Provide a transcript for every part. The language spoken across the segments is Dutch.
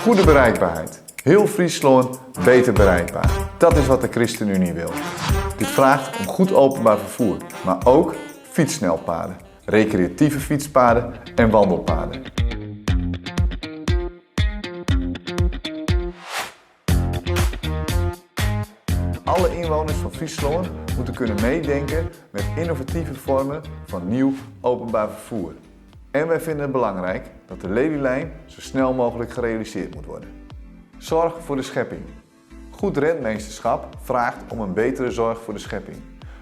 Goede bereikbaarheid. Heel Friesland beter bereikbaar. Dat is wat de ChristenUnie wil. Dit vraagt om goed openbaar vervoer, maar ook fietssnelpaden, recreatieve fietspaden en wandelpaden. Alle inwoners van Friesland moeten kunnen meedenken met innovatieve vormen van nieuw openbaar vervoer. En wij vinden het belangrijk dat de Lelylijn zo snel mogelijk gerealiseerd moet worden. Zorg voor de schepping. Goed rentmeesterschap vraagt om een betere zorg voor de schepping.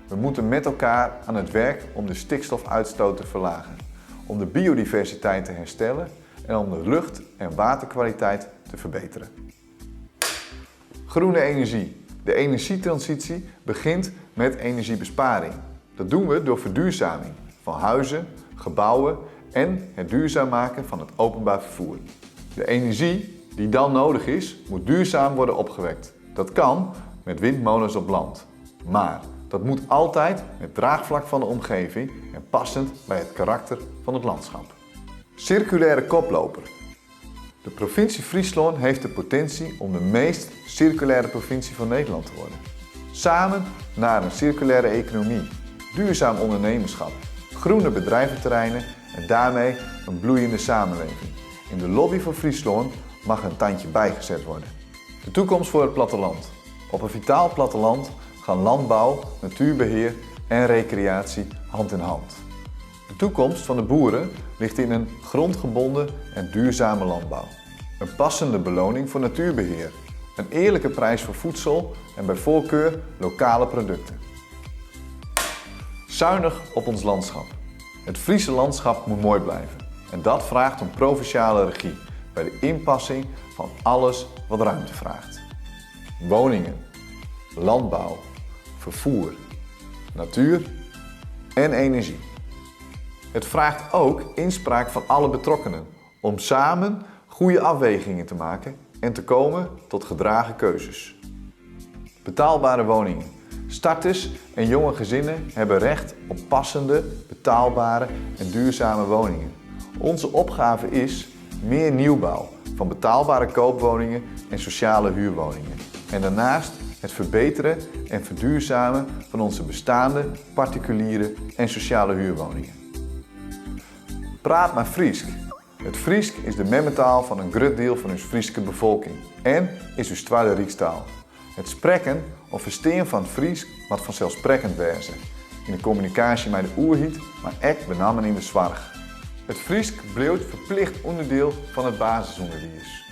We moeten met elkaar aan het werk om de stikstofuitstoot te verlagen, om de biodiversiteit te herstellen en om de lucht- en waterkwaliteit te verbeteren. Groene energie. De energietransitie begint met energiebesparing. Dat doen we door verduurzaming van huizen, gebouwen en het duurzaam maken van het openbaar vervoer. De energie die dan nodig is, moet duurzaam worden opgewekt. Dat kan met windmolens op land. Maar dat moet altijd met draagvlak van de omgeving en passend bij het karakter van het landschap. Circulaire koploper. De provincie Friesland heeft de potentie om de meest circulaire provincie van Nederland te worden. Samen naar een circulaire economie, duurzaam ondernemerschap, groene bedrijventerreinen en daarmee een bloeiende samenleving. In de lobby voor Friesland mag een tandje bijgezet worden. De toekomst voor het platteland. Op een vitaal platteland gaan landbouw, natuurbeheer en recreatie hand in hand. De toekomst van de boeren ligt in een grondgebonden en duurzame landbouw. Een passende beloning voor natuurbeheer. Een eerlijke prijs voor voedsel en bij voorkeur lokale producten. Zuinig op ons landschap. Het Friese landschap moet mooi blijven. En dat vraagt om provinciale regie bij de inpassing van alles wat ruimte vraagt. Woningen, landbouw, vervoer, natuur en energie. Het vraagt ook inspraak van alle betrokkenen om samen goede afwegingen te maken en te komen tot gedragen keuzes. Betaalbare woningen. Starters en jonge gezinnen hebben recht op passende, betaalbare en duurzame woningen. Onze opgave is meer nieuwbouw van betaalbare koopwoningen en sociale huurwoningen. En daarnaast het verbeteren en verduurzamen van onze bestaande particuliere en sociale huurwoningen. Praat maar Friesk. Het Friesk is de memmentaal van een groot deel van uw Frieske bevolking en is uw tweede riekstaal. Het spreken of verstaan van Friesk wat vanzelfsprekend wezen. In de communicatie met de oerhiet, maar ook benamen in de zwarg. Het Friesk blijft verplicht onderdeel van het basisonderwijs.